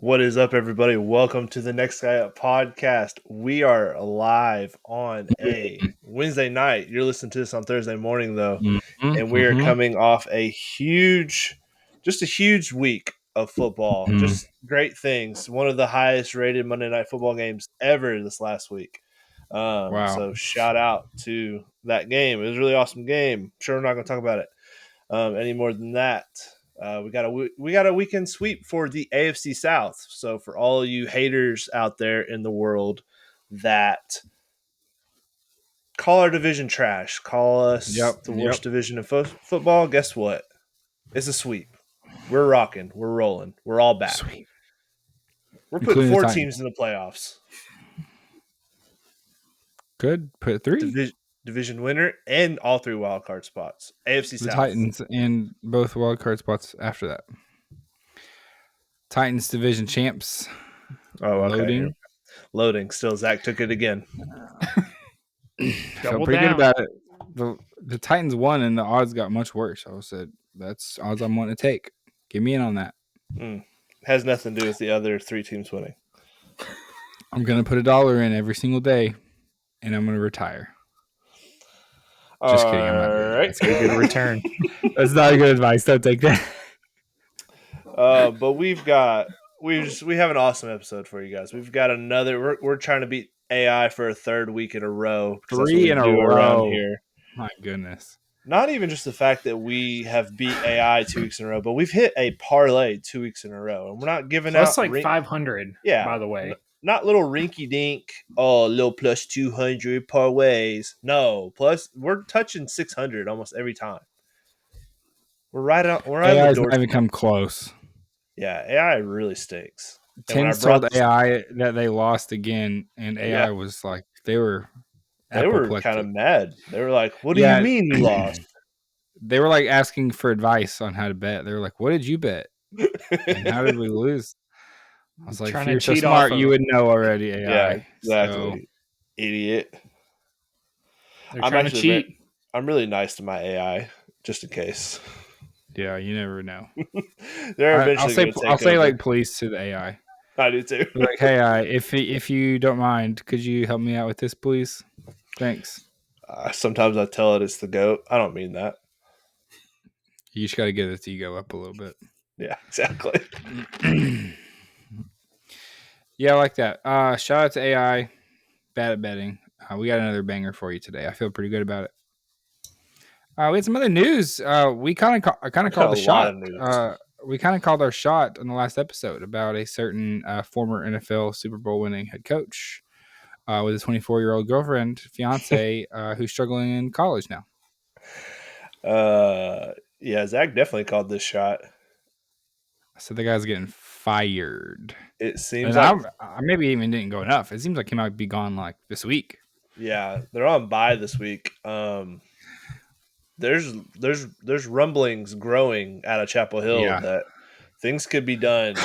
What is up, everybody? Welcome to the Next Guy Up podcast. We are live on a Wednesday night. You're listening to this on Thursday morning, though, and we are coming off a huge week of football. Just great things. One of the highest rated Monday Night Football games ever this last week. Wow. So shout out to that game. It was a really awesome game. I'm sure we're not going to talk about it any more than that. We got a weekend sweep for the AFC South. So for all you haters out there in the world that call our division trash, call us the worst division in football, guess what? It's a sweep. We're rocking. We're rolling. We're all back. Sweet. We're putting 4 teams in the playoffs. Good. Put 3. Division winner and all 3 wild card spots. AFC South. The Titans and both wild card spots after that. Titans division champs. Oh, okay. Loading. Still, Zach took it again. Felt pretty good about it. The Titans won and the odds got much worse. I said, that's odds I'm wanting to take. Get me in on that. Has nothing to do with the other 3 teams winning. I'm going to put $1 in every single day and I'm going to retire. Just kidding. I'm not doing that. That's a good return. That's not good advice. Don't take that. But we have an awesome episode for you guys. We've got another. We're trying to beat AI for a 3rd week in a row. 3 in a row here. My goodness. Not even just the fact that we have beat AI 2 weeks in a row, but we've hit a parlay 2 weeks in a row, and we're not giving out. That's like 500. Yeah, by the way. Not little rinky dink, little plus 200 parlays. No, plus we're touching 600 almost every time. We're right on. We're on the door. I've come close. Yeah, AI really stinks. Tim told AI that they lost again, and AI was like, they were kind of mad. They were like, "What do you mean you lost?" They were like asking for advice on how to bet. They were like, "What did you bet? And how did we lose?" I was like, if you're so smart, you would know already, AI. Yeah, exactly. So, idiot. They're trying to cheat. I'm really nice to my AI, just in case. Yeah, you never know. I'll say like please to the AI. I do too. Like, hey, AI, if you don't mind, could you help me out with this, please? Thanks. Sometimes I tell it it's the GOAT. I don't mean that. You just got to get its ego up a little bit. Yeah, exactly. Yeah, I like that. Shout out to AI. Bad at betting. We got another banger for you today. I feel pretty good about it. We had some other news. We kind of called the shot. We kind of called our shot in the last episode about a certain former NFL Super Bowl winning head coach with a 24-year-old girlfriend, fiance, who's struggling in college now. Yeah, Zach definitely called this shot. So the guy's getting fired. It seems I maybe even didn't go enough. It seems like he might be gone like this week. Yeah, they're on bye this week. There's rumblings growing out of Chapel Hill that things could be done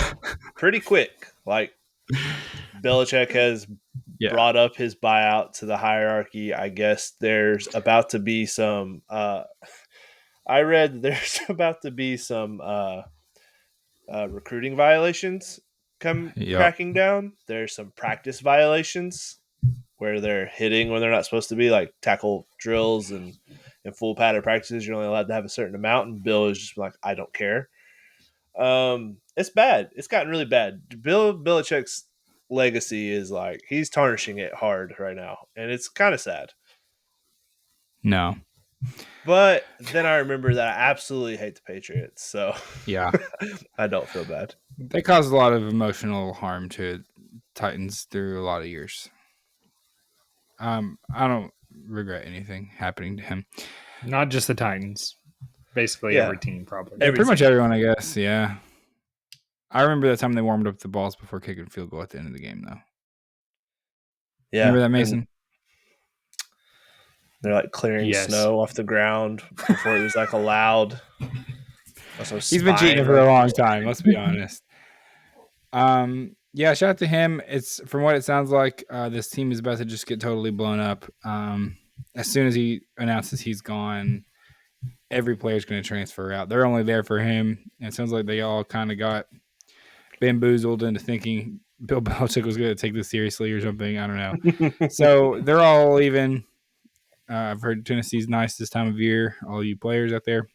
pretty quick. Like Belichick has brought up his buyout to the hierarchy. I guess there's about to be some. I read there's about to be some recruiting violations cracking down. There's some practice violations where they're hitting when they're not supposed to be, like tackle drills and full padded practices. You're only allowed to have a certain amount, and Bill is just like, I don't care. It's bad. It's gotten really bad. Bill Belichick's legacy is like he's tarnishing it hard right now, and it's kind of sad. No. But then I remember that I absolutely hate the Patriots, so yeah, I don't feel bad. They caused a lot of emotional harm to Titans through a lot of years. I don't regret anything happening to him. Not just the Titans. Basically every team, probably. Pretty much everyone, I guess, yeah. I remember that time they warmed up the balls before kicking field goal at the end of the game, though. Yeah. Remember that, Mason? They're like clearing snow off the ground before it was like allowed. He's been cheating for a long time, let's be honest. Yeah, shout out to him. It's from what it sounds like, this team is about to just get totally blown up. As soon as he announces he's gone, every player's going to transfer out. They're only there for him. And it sounds like they all kind of got bamboozled into thinking Bill Belichick was going to take this seriously or something. I don't know. So they're all even. I've heard Tennessee's nice this time of year. All you players out there.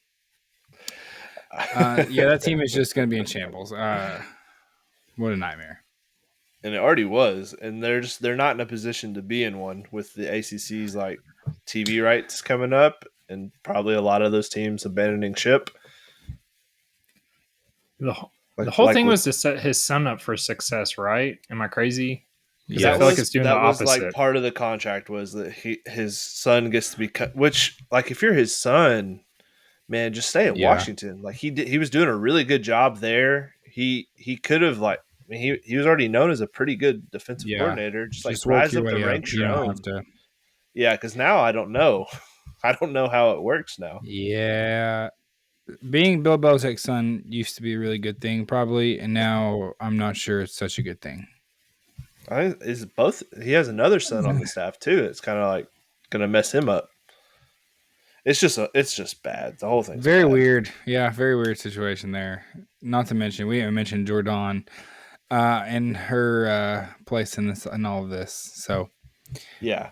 Yeah, that team is just going to be in shambles. What a nightmare. And it already was, and they're not in a position to be in one with the ACC's like TV rights coming up, and probably a lot of those teams abandoning ship. The whole thing was to set his son up for success, right? Am I crazy? Because I feel like it's doing the opposite. That was like part of the contract was that his son gets to be cut. Which, like, if you're his son, man, just stay in Washington. Like he was doing a really good job there. He could have like. I mean, he was already known as a pretty good defensive coordinator. Just like rise up the ranks your own. Yeah, because now I don't know. I don't know how it works now. Yeah. Being Bill Belichick's son used to be a really good thing, probably, and now I'm not sure it's such a good thing. He has another son on the staff too. It's kind of like going to mess him up. It's just bad. The whole thing's very bad. Weird. Yeah, very weird situation there. Not to mention, we haven't mentioned Jordan and her place in all of this. So, yeah,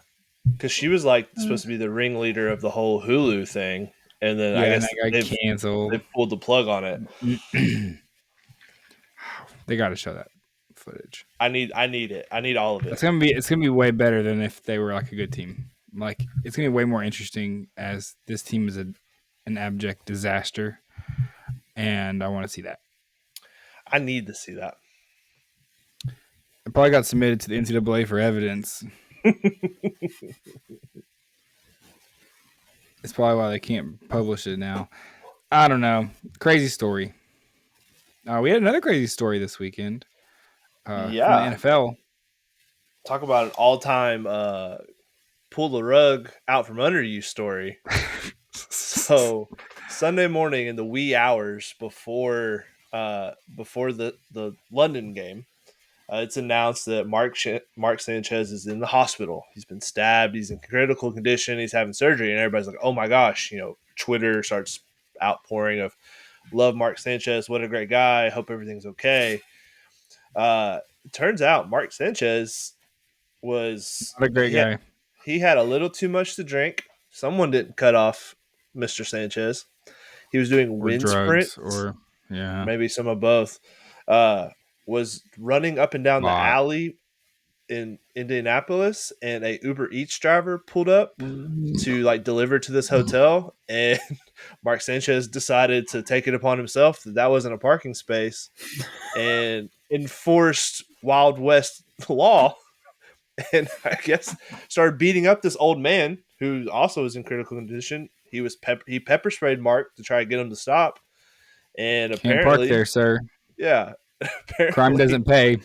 because she was like supposed to be the ringleader of the whole Hulu thing, and then I guess they canceled. They pulled the plug on it. They got to show that footage. I need it. I need all of it. It's gonna be way better than if they were like a good team. Like it's gonna be way more interesting as this team is an abject disaster, and I want to see that. I need to see that. It probably got submitted to the NCAA for evidence. It's probably why they can't publish it now. I don't know. Crazy story. We had another crazy story this weekend. From the NFL. Talk about an all-time pull the rug out from under you story. So Sunday morning in the wee hours before the London game, it's announced that Mark Sanchez is in the hospital. He's been stabbed. He's in critical condition. He's having surgery, and everybody's like, "Oh my gosh!" Twitter starts outpouring of love Mark Sanchez. What a great guy. Hope everything's okay. Turns out Mark Sanchez was not a great guy. He had a little too much to drink. Someone didn't cut off Mr. Sanchez. He was doing wind sprints, or maybe some of both. Was running up and down the alley in Indianapolis, and a Uber Eats driver pulled up to like deliver to this hotel, and Mark Sanchez decided to take it upon himself that wasn't a parking space and enforced Wild West law, and I guess started beating up this old man who also is in critical condition. He pepper sprayed Mark to try to get him to stop, and apparently can't park there, sir. Yeah. Crime doesn't pay.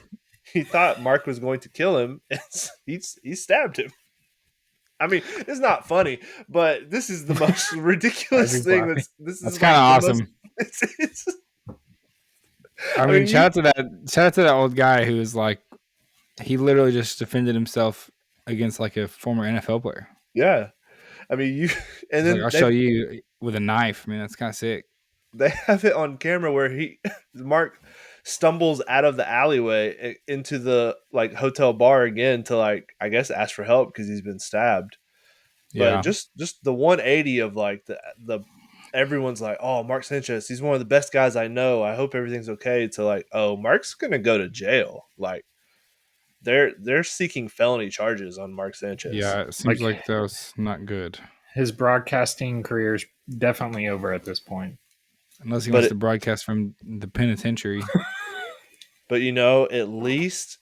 He thought Mark was going to kill him, and he stabbed him. I mean, it's not funny, but this is the most ridiculous thing. That's kind of awesome. I mean, shout out to that old guy who was like, he literally just defended himself against like a former NFL player. Yeah, I mean, and then I'll show you with a knife. I mean, that's kind of sick. They have it on camera where Mark stumbles out of the alleyway into the like hotel bar again to like I guess ask for help because he's been stabbed. Yeah. But just the 180 of like the everyone's like, oh, Mark Sanchez, he's one of the best guys I know. I hope everything's okay. To like, oh, Mark's gonna go to jail. Like they're seeking felony charges on Mark Sanchez. Yeah, it seems like that was not good. His broadcasting career is definitely over at this point. Unless he wants to broadcast from the penitentiary. But at least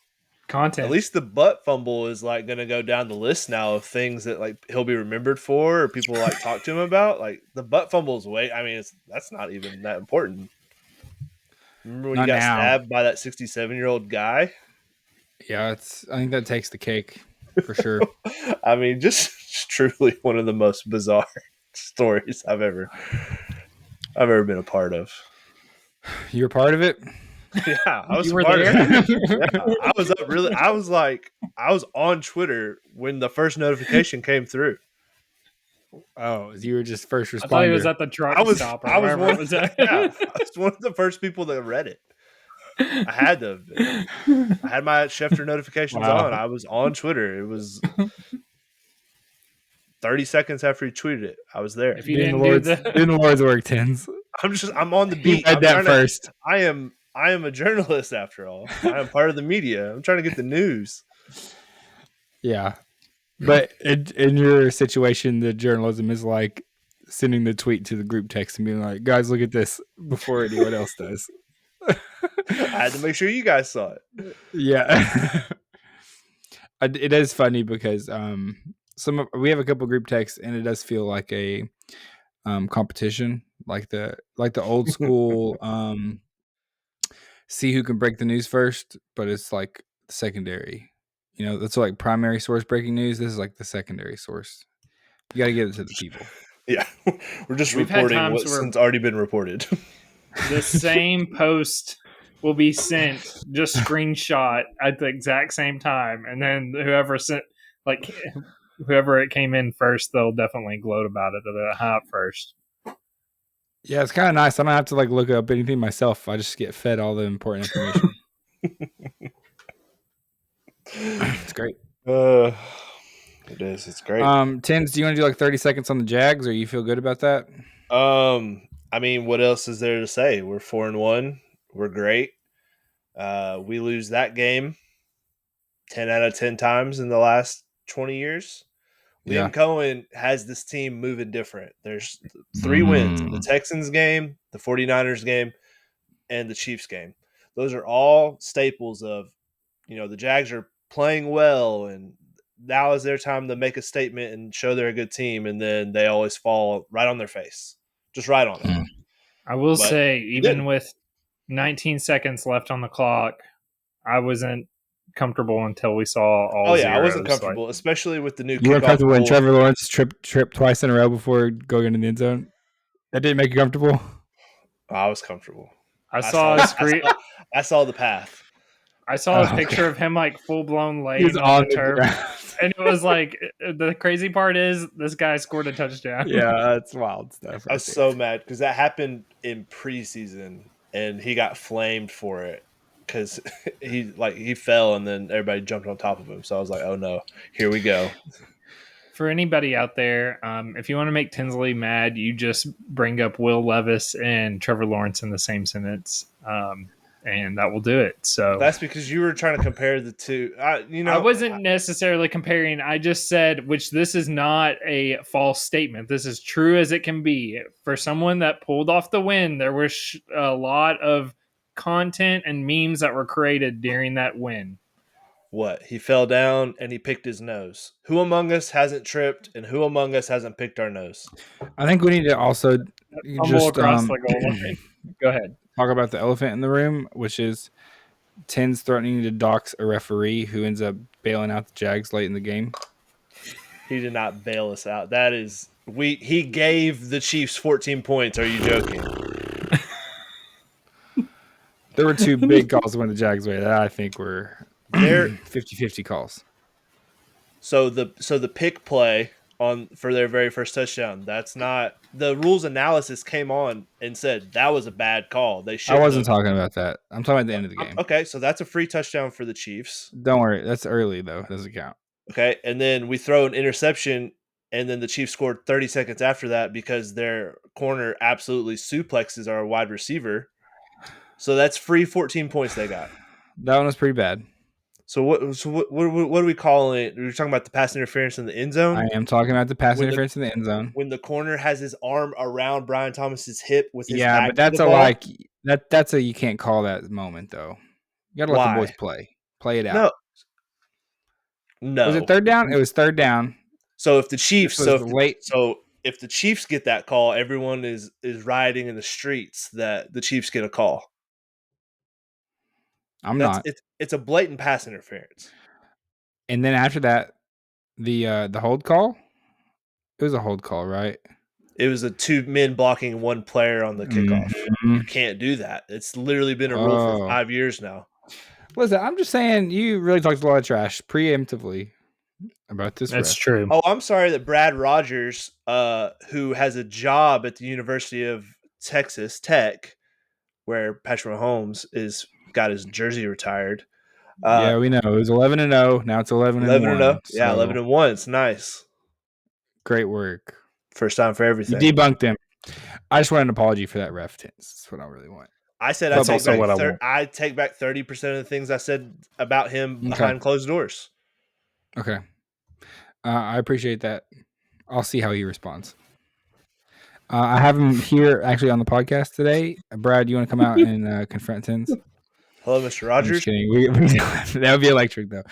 content. At least the butt fumble is like going to go down the list now of things that like he'll be remembered for or people like talk to him about. Like the butt fumble is that's not even that important. Remember when you got stabbed by that 67-year-old guy? Yeah, I think that takes the cake for sure. I mean, just truly one of the most bizarre stories I've ever been a part of. You were part of it? Yeah, I was part of it. Yeah, I was up really. I was on Twitter when the first notification came through. Oh, you were just first responder. I thought he was at the truck stop. I was one of the first people that read it. I had to. I had my Schefter notifications on. I was on Twitter. It was 30 seconds after he tweeted it. I was there. If you didn't do doing the Lord's work, Tins. I'm on the beat. He read that first. I am a journalist after all. I am part of the media. I'm trying to get the news. Yeah. But in your situation, the journalism is like sending the tweet to the group text and being like, guys, look at this before anyone else does. I had to make sure you guys saw it. Yeah. It is funny because we have a couple group texts and it does feel like a competition, like the old school see who can break the news first, but it's like secondary. You know, that's like primary source breaking news. This is like the secondary source. You got to give it to the people. Yeah, we're just reporting what's already been reported. The same post will be sent, just screenshot at the exact same time, and then whoever it came in first, they'll definitely gloat about it. They'll hop first. Yeah, it's kind of nice. I don't have to like look up anything myself. I just get fed all the important information. It's great. It is. It's great. Tins, do you want to do like 30 seconds on the Jags, or you feel good about that? I mean, what else is there to say? We're 4-1. We're great. We lose that game 10 out of 10 times in the last 20 years. Liam Cohen has this team moving different. There's 3 wins: the Texans game, the 49ers game, and the Chiefs game. Those are all staples of, the Jags are playing well, and now is their time to make a statement and show they're a good team, and then they always fall right on their face. Just right on it. I will say, even with 19 seconds left on the clock, I wasn't comfortable until we saw all zeros. I wasn't comfortable, especially with the new kickoff. You weren't comfortable when Trevor Lawrence tripped twice in a row before going into the end zone? That didn't make you comfortable? I was comfortable. I saw a screen. I saw the path. I saw a picture of him like full blown laying on the turf. And it was like, the crazy part is this guy scored a touchdown. Yeah, that's wild stuff. I was so mad because that happened in preseason and he got flamed for it because he fell and then everybody jumped on top of him. So I was like, oh no, here we go. For anybody out there, if you want to make Tinsley mad, you just bring up Will Levis and Trevor Lawrence in the same sentence. And that will do it. So that's because you were trying to compare the two. I wasn't necessarily comparing. I just said, which this is not a false statement. This is true as it can be. For someone that pulled off the win, there was a lot of content and memes that were created during that win. What? He fell down and he picked his nose. Who among us hasn't tripped and who among us hasn't picked our nose? I think we need to also just across the goal line. Go ahead. Talk about the elephant in the room, which is Tins threatening to dox a referee who ends up bailing out the Jags late in the game. He did not bail us out. That is he gave the Chiefs 14 points. Are you joking? There were 2 big calls when the Jags way that I think were 50-50 calls. So the pick play for their very first touchdown, that's not the rules analysis came on and said that was a bad call. I wasn't talking about that. I'm talking about the end of the game. Okay, so that's a free touchdown for the Chiefs. Don't worry, that's early though. It doesn't count. Okay, and then we throw an interception, and then the Chiefs scored 30 seconds after that because their corner absolutely suplexes our wide receiver. So that's free 14 points they got. That one was pretty bad. So what are we calling it? You're talking about the pass interference in the end zone? I am talking about the pass interference in the end zone. When the corner has his arm around Brian Thomas's hip with his back but that's to the ball. That's you can't call that moment though. You gotta let the boys play it out. No. Was it third down? It was third down. So if the Chiefs if the Chiefs get that call, everyone is rioting in the streets that the Chiefs get a call. It's a blatant pass interference. And then after that, the hold call. It was a hold call, right? It was 2 men blocking 1 player on the kickoff. Mm-hmm. You can't do that. It's literally been a rule for 5 years now. Listen, I'm just saying you really talked a lot of trash preemptively about this. That's true. Oh, I'm sorry that Brad Rogers, who has a job at the University of Texas Tech, where Patrick Mahomes is got his jersey retired. Yeah, we know. It was 11-0. Now it's 11-1. Yeah, 11-1. It's nice. Great work. First time for You everything. debunked him. I just want an apology for that ref tense. That's what I really want. I said That's also what I want. I take back 30% of the things I said about him behind closed doors. Okay. I appreciate that. I'll see how he responds. I have him here actually on the podcast today. Brad, you want to come out and confront Tins? Hello, Mr. I'm Rogers. just kidding. That would be electric, though.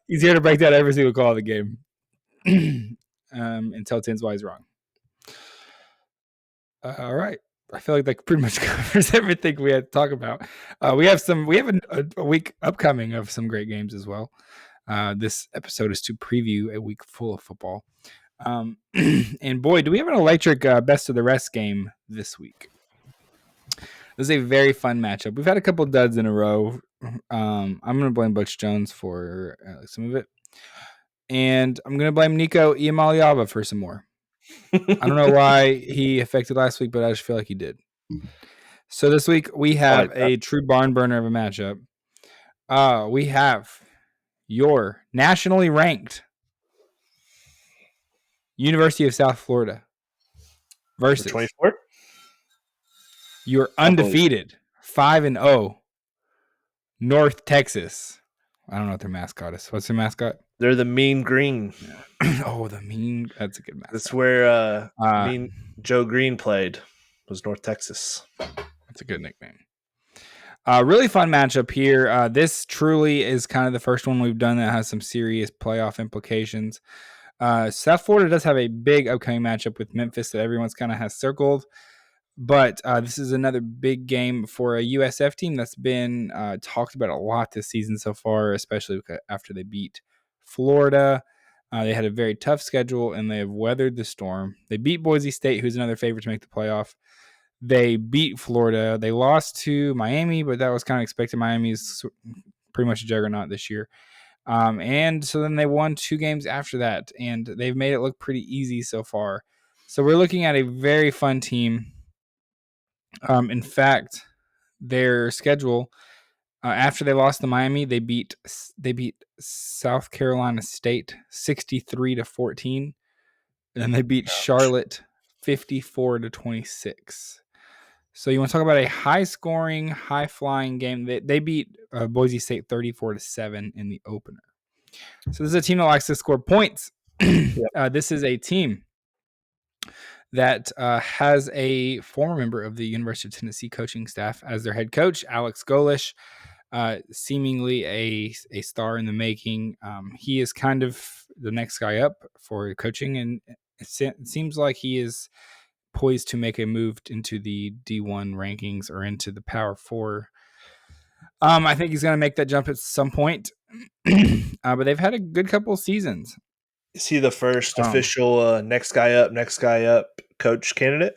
He's here to break down every single call of the game and tell Tins why he's wrong. All right. I feel like that pretty much covers everything we had to talk about. We have a week upcoming of some great games as well. This episode is to preview a week full of football. And boy, do we have an electric best of the rest game this week. This is a very fun matchup. We've had a couple duds in a row. I'm going to blame Butch Jones for some of it. And I'm going to blame Nico Iamaleava for some more. I don't know why he affected last week, but I just feel like he did. So this week we have a true barn burner of a matchup. We have your nationally ranked University of South Florida versus 24. Your undefeated 5-0 North Texas. I don't know what their mascot is. What's their mascot? They're the Mean Green. Oh, the Mean. That's a good mascot. That's where Mean Joe Green played. Was North Texas. That's a good nickname. Really fun matchup here. This truly is kind of the first one we've done that has some serious playoff implications. South Florida does have a big upcoming matchup with Memphis that everyone's kind of has circled. But this is another big game for a USF team that's been talked about a lot this season so far, especially after they beat Florida. They had a very tough schedule, and they have weathered the storm. They beat Boise State, who's another favorite to make the playoff. They beat Florida. They lost to Miami, but that was kind of expected. Miami's pretty much a juggernaut this year. And so then they won 2 games after that, and they've made it look pretty easy so far. So we're looking at a very fun team. In fact, their schedule after they lost to Miami, they beat South Carolina State 63-14, and they beat Charlotte 54-26. So you want to talk about a high-scoring, high-flying game? They beat Boise State 34-7 in the opener. So this is a team that likes to score points. This is a team that has a former member of the University of Tennessee coaching staff as their head coach, Alex Golish, seemingly a star in the making. He is kind of the next guy up for coaching, and it seems like he is poised to make a move into the D1 rankings or into the Power 4. I think he's going to make that jump at some point, but they've had a good couple of seasons. Is he the first official next guy up coach candidate?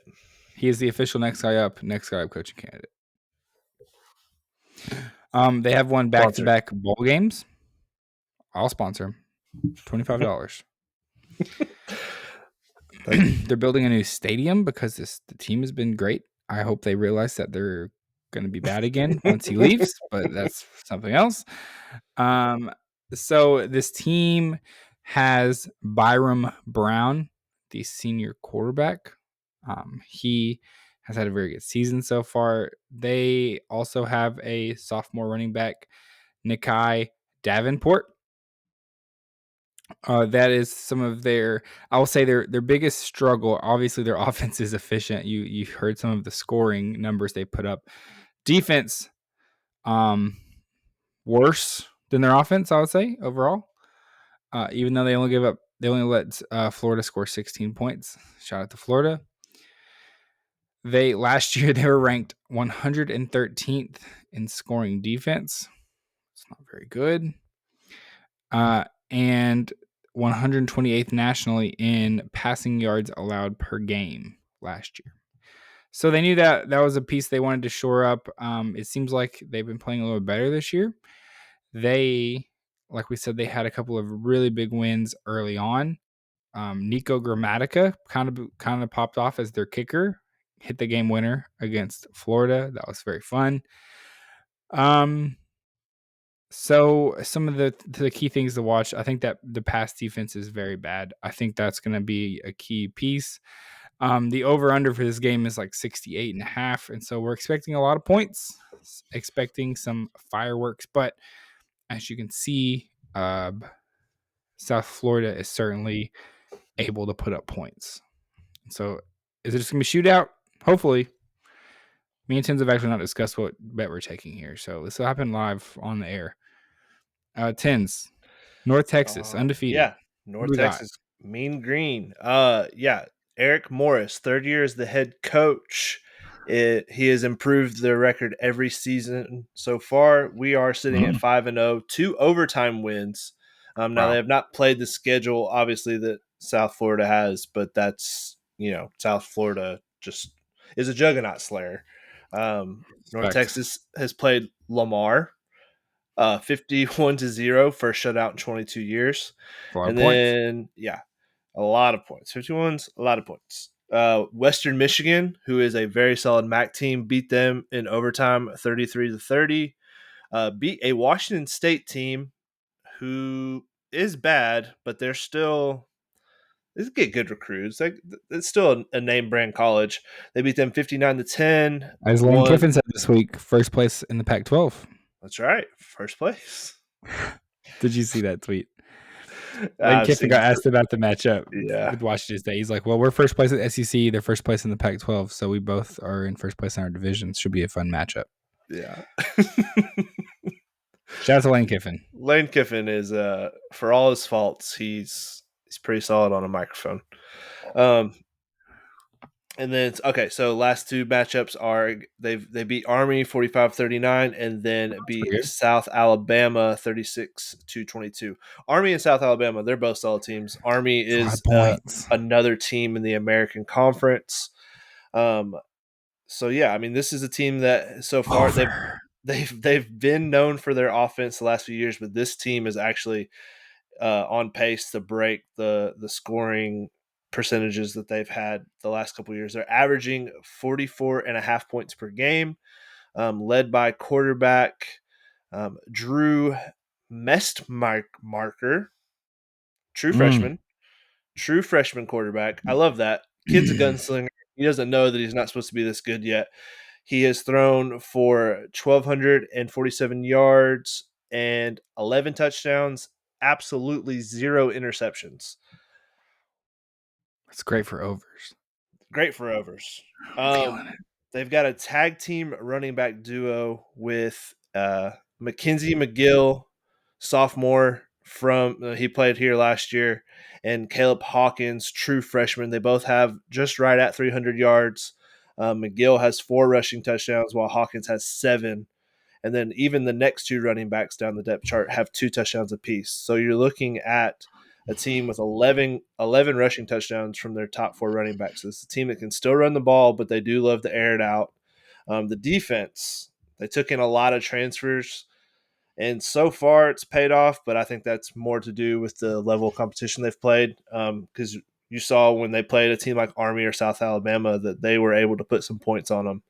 He is the official next guy up coaching candidate. They have won back-to-back bowl games. I'll sponsor him. $25. They're building a new stadium because the team has been great. I hope they realize that they're going to be bad again once he leaves, but that's something else. So this team has Byram Brown, the senior quarterback. He has had a very good season so far. They also have a sophomore running back, Nikai Davenport. That is some of I will say their biggest struggle. Obviously, their offense is efficient. You heard some of the scoring numbers they put up. Defense, worse than their offense, I would say overall. Even though they only let Florida score 16 points. Shout out to Florida. Last year they were ranked 113th in scoring defense. It's not very good. And 128th nationally in passing yards allowed per game last year. So they knew that was a piece they wanted to shore up. It seems like they've been playing a little better this year. They, like we said, they had a couple of really big wins early on. Nico Gramatica kind of popped off as their kicker, hit the game winner against Florida. That was very fun. So some of the key things to watch, I think that the pass defense is very bad. I think that's going to be a key piece. The over-under for this game is like 68.5, and so we're expecting a lot of points, expecting some fireworks. But as you can see, South Florida is certainly able to put up points. So is it just going to be shootout? Hopefully. Me and Tins have actually not discussed what bet we're taking here, so this will happen live on the air. Tins, North Texas, undefeated. Yeah, What do North we got? Texas, Mean Green. Yeah, Eric Morris, third year as the head coach. He has improved their record every season so far. We are sitting at 5-0, 2 overtime wins. Now they Wow. have not played the schedule, obviously, that South Florida has, but that's South Florida just is a juggernaut slayer. North Facts. Texas has played Lamar, 51-0, first shutout in 22 years. A lot of And points. then, a lot of points. 51's a lot of points. Western Michigan, who is a very solid MAC team, beat them in overtime 33-30. Beat a Washington State team who is bad, but they're still they get good recruits. It's still a name brand college. They beat them 59-10. As Lane Kiffin said this week, first place in the Pac-12. That's right, first place. Did you see that tweet? Lane Kiffin got asked about the matchup with Washington State. He's like, well, we're first place at SEC. They're first place in the Pac-12. So we both are in first place in our divisions. Should be a fun matchup. Yeah. Shout out to Lane Kiffin. Lane Kiffin is, for all his faults, he's pretty solid on a microphone. And then so last two matchups are they beat Army 45-39 and then beat South Alabama 36-22. Army and South Alabama, they're both solid teams. Army is another team in the American Conference. So yeah, I mean, this is a team that so far they've been known for their offense the last few years, but this team is actually on pace to break the scoring percentages that they've had the last couple of years. They're averaging 44.5 points per game, led by quarterback Drew Mestmarker, true freshman quarterback. I love that. Kid's a gunslinger. He doesn't know that he's not supposed to be this good yet. He has thrown for 1,247 yards and 11 touchdowns, absolutely 0 interceptions. That's great for overs. Great for overs. They've got a tag team running back duo with Mackenzie McGill, sophomore from he played here last year, and Caleb Hawkins, true freshman. They both have just right at 300 yards. McGill has 4 rushing touchdowns, while Hawkins has 7. And then even the next 2 running backs down the depth chart have 2 touchdowns apiece. So you're looking at a team with 11 rushing touchdowns from their top 4 running backs. So it's a team that can still run the ball, but they do love to air it out. The defense, they took in a lot of transfers, and so far it's paid off, but I think that's more to do with the level of competition they've played, because you saw when they played a team like Army or South Alabama that they were able to put some points on them.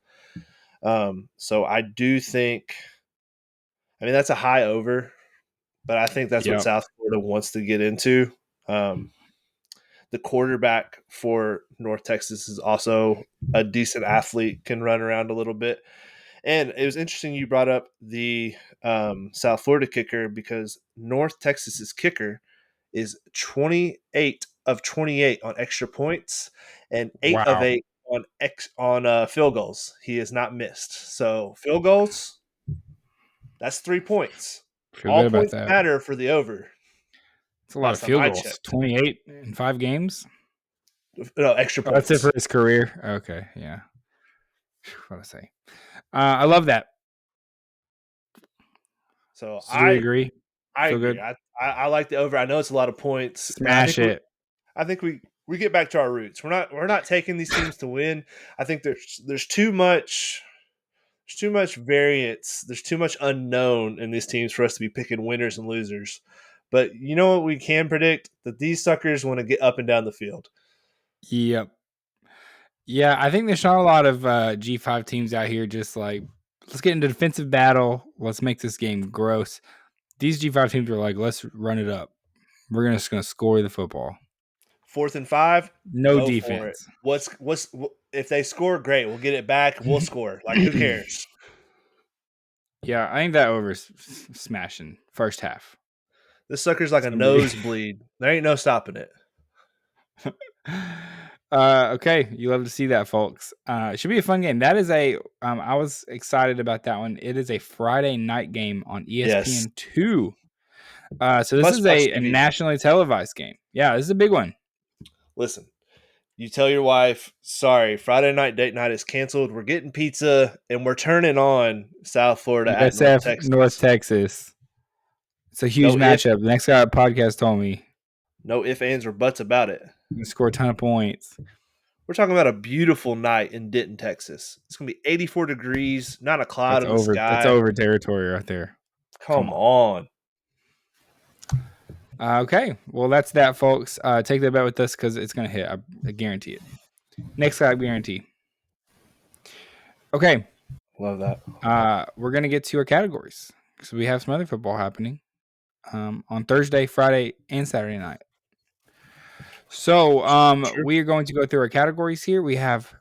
So I do think – I mean, that's a high over, but I think that's what South Florida wants to get into. The quarterback for North Texas is also a decent athlete, can run around a little bit. And it was interesting you brought up the South Florida kicker, because North Texas's kicker is 28 of 28 on extra points and 8 of 8 on field goals. He has not missed. So field goals, that's 3 points. All points matter for the over. It's a lot of field goals. 28 in 5 games? No, extra points. That's it for his career? Okay, yeah. What to say? I love that. So I agree. I agree. I like the over. I know it's a lot of points. Smash it. I think we get back to our roots. We're not taking these teams to win. I think there's too much variance. There's too much unknown in these teams for us to be picking winners and losers. But you know what we can predict? That these suckers want to get up and down the field. Yep. Yeah, I think there's not a lot of G5 teams out here just like let's get into defensive battle. Let's make this game gross. These G5 teams are like, let's run it up. We're just gonna score the football. 4th and 5, No go defense. for it. What's if they score? Great, we'll get it back. We'll score. Like, who cares? Yeah, I think that over smashing first half. This sucker's like a nosebleed. There ain't no stopping it. Okay, you love to see that, folks. It should be a fun game. That is I was excited about that one. It is a Friday night game on ESPN2. So this is a nationally televised game. Yeah, this is a big one. Listen, you tell your wife, sorry, Friday night date night is canceled. We're getting pizza, and we're turning on South Florida at North Texas. It's a huge matchup. The next guy podcast told me. No ifs, ands, or buts about it. You can score a ton of points. We're talking about a beautiful night in Denton, Texas. It's going to be 84 degrees, not a cloud in the sky. That's over territory right there. Come on. Okay, well, that's that, folks. Take that bet with us because it's going to hit. I guarantee it. Next guy, guarantee. Okay. Love that. We're going to get to our categories because we have some other football happening on Thursday, Friday, and Saturday night. So we are going to go through our categories here. We have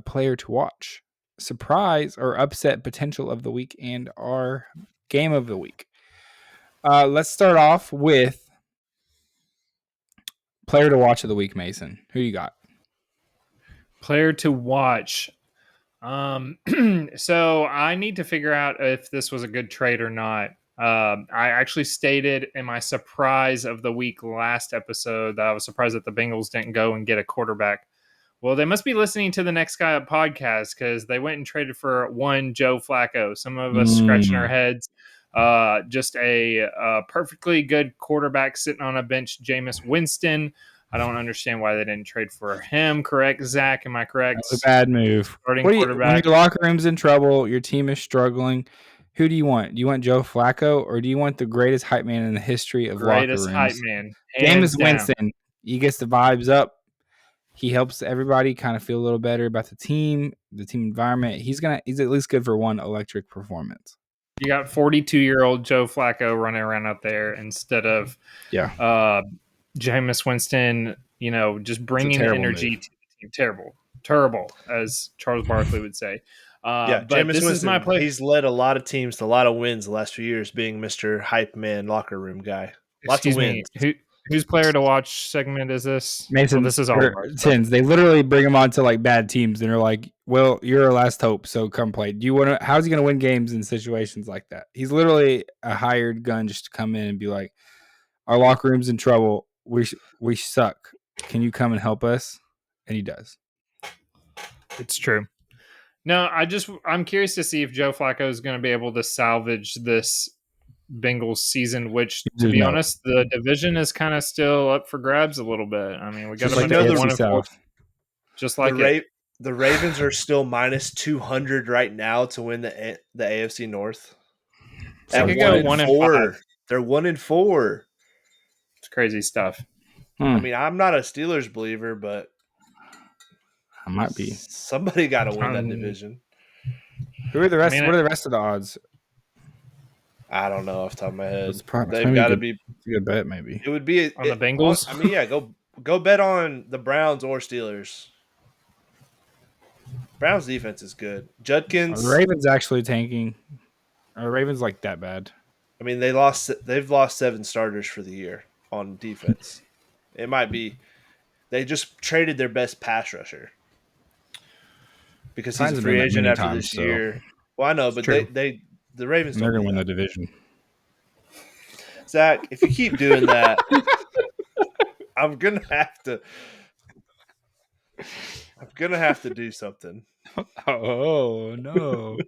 player to watch, surprise or upset potential of the week, and our game of the week. Let's start off with player to watch of the week, Mason. Who you got? Player to watch. So I need to figure out if this was a good trade or not. I actually stated in my surprise of the week last episode that I was surprised that the Bengals didn't go and get a quarterback. Well, they must be listening to the Next Guy Up podcast because they went and traded for one Joe Flacco. Some of us scratching our heads. Just a perfectly good quarterback sitting on a bench, Jameis Winston. I don't understand why they didn't trade for him. Correct, Zach? Am I correct? That's a bad move. When your locker room's in trouble, your team is struggling, who do you want? Do you want Joe Flacco or do you want the greatest hype man in the history of locker rooms? Greatest hype man. Jameis Winston. He gets the vibes up. He helps everybody kind of feel a little better about the team environment. He's at least good for one electric performance. You got 42-year-old Joe Flacco running around out there instead of Jameis Winston, just bringing energy to the team. Terrible, as Charles Barkley would say. But Jameis Winston, is my play. He's led a lot of teams to a lot of wins the last few years, being Mr. Hype Man locker room guy. Lots of wins. Whose player to watch segment is this? Mason, this is all Tins. They literally bring him on to like bad teams, and they're like, "Well, you're our last hope, so come play." Do you want to? How's he going to win games in situations like that? He's literally a hired gun just to come in and be like, "Our locker room's in trouble. We suck. Can you come and help us?" And he does. It's true. No, I'm curious to see if Joe Flacco is going to be able to salvage this Bengals season, which, to be honest, the division is kind of still up for grabs a little bit. I mean, we got another 1-4. Just like the Ravens are still minus 200 right now to win the AFC North. They could go 1-5. They're 1-4. It's crazy stuff. I mean, I'm not a Steelers believer, but I might be. Somebody got to win that division. Who are the rest? What are the rest of the odds? I don't know off the top of my head. They've got to be a good bet, maybe. It would be on the Bengals. I mean, yeah, go bet on the Browns or Steelers. Browns defense is good. Judkins. The Ravens actually tanking. Are the Ravens like that bad? I mean, they've lost 7 starters for the year on defense. It might be they just traded their best pass rusher because he's a free agent after this year. Well, I know, but the Ravens they're going to win the division. Zach, if you keep doing that, I'm gonna have to do something. Oh no!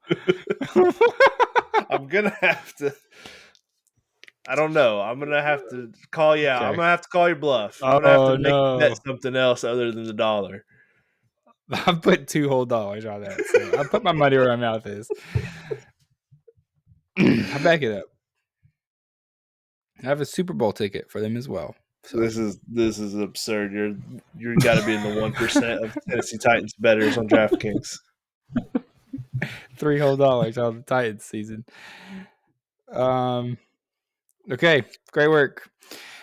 I'm gonna have to. I don't know. I'm gonna have to call you out. Okay. I'm gonna have to call your bluff. I'm gonna have to make you bet something else other than the dollar. I've put $2 whole on that. So I put my money where my mouth is. I back it up. I have a Super Bowl ticket for them as well. So this is absurd. You're got to be in the 1% of Tennessee Titans bettors on DraftKings. $3 whole on the Titans season. Okay, great work.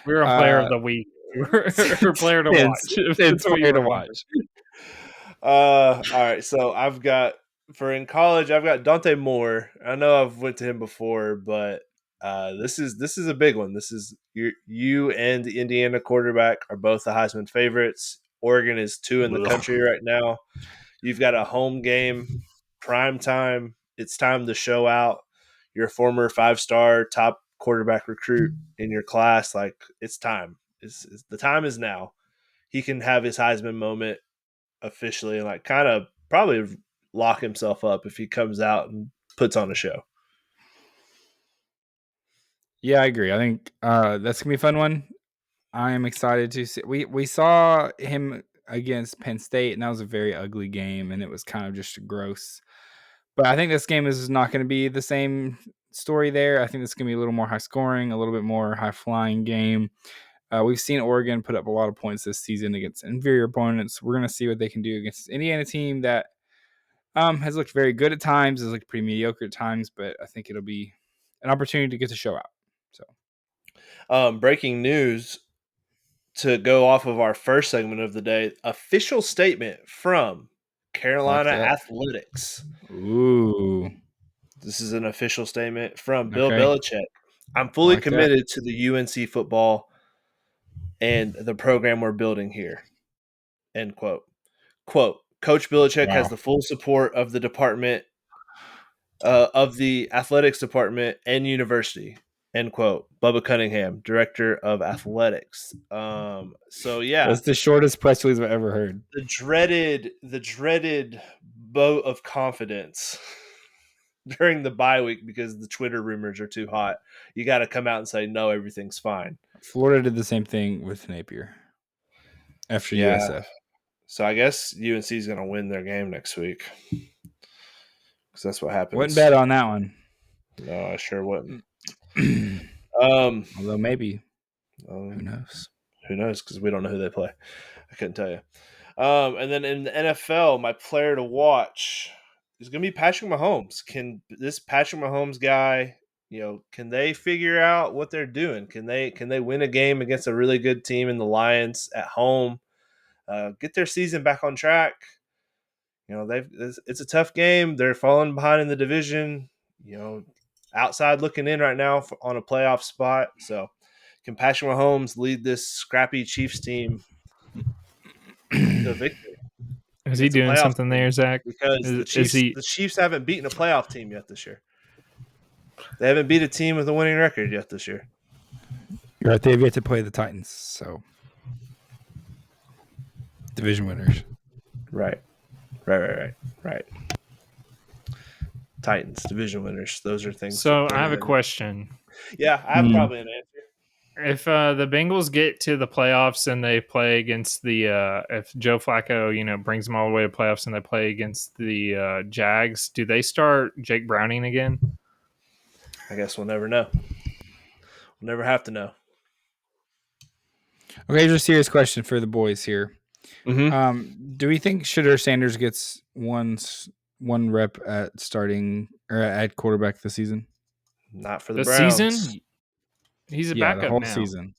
We were on player of the week. Or player to watch. It's player to watch. All right, so I've got in college, I've got Dante Moore. I know I've went to him before, but this is a big one. This is you and the Indiana quarterback are both the Heisman favorites. Oregon is 2 in the country right now. You've got a home game, prime time. It's time to show out. Your former 5-star top quarterback recruit in your class. Like, it's time. The time is now. He can have his Heisman moment officially and like kind of probably lock himself up if he comes out and puts on a show. Yeah, I agree. I think that's gonna be a fun one. I am excited to see. We saw him against Penn State, and that was a very ugly game, and it was kind of just gross. But I think this game is not going to be the same story there. I think it's going to be a little more high scoring, a little bit more high flying game. We've seen Oregon put up a lot of points this season against inferior opponents. We're going to see what they can do against this Indiana team that has looked very good at times, has looked pretty mediocre at times, but I think it'll be an opportunity to get the show out. So, breaking news to go off of our first segment of the day: official statement from Carolina Athletics. Ooh. This is an official statement from Bill Belichick. I'm fully committed to the UNC football and the program we're building here. End quote. Quote, Coach Belichick has the full support of the department, of the athletics department and university. End quote. Bubba Cunningham, director of athletics. So yeah, that's the shortest press release I've ever heard. The dreaded boat of confidence during the bye week because the Twitter rumors are too hot. You got to come out and say no, everything's fine. Florida did the same thing with Napier after USF. So I guess UNC is going to win their game next week because that's what happens. Wouldn't bet on that one. No, I sure wouldn't. Although maybe. Who knows? Who knows? Because we don't know who they play. I couldn't tell you. And then in the NFL, my player to watch is going to be Patrick Mahomes. Can this Patrick Mahomes guy, can they figure out what they're doing? Can they win a game against a really good team in the Lions at home? Get their season back on track. It's a tough game. They're falling behind in the division. Outside looking in right now on a playoff spot. So, can Patrick Mahomes lead this scrappy Chiefs team to victory? Is he doing something there, Zach? Because the Chiefs haven't beaten a playoff team yet this year. They haven't beat a team with a winning record yet this year. You're right. They have yet to play the Titans, so division winners. Right. Titans, division winners. Those are things. So I have a question. Yeah, I have probably an answer. If the Bengals get to the playoffs and they play against if Joe Flacco, brings them all the way to playoffs and they play against the Jags, do they start Jake Browning again? I guess we'll never know. We'll never have to know. Okay, here's a serious question for the boys here. Mm-hmm. Do we think Shudder Sanders gets one rep at starting or at quarterback this season? Not for the Browns. Season? He's a backup the whole now. Season.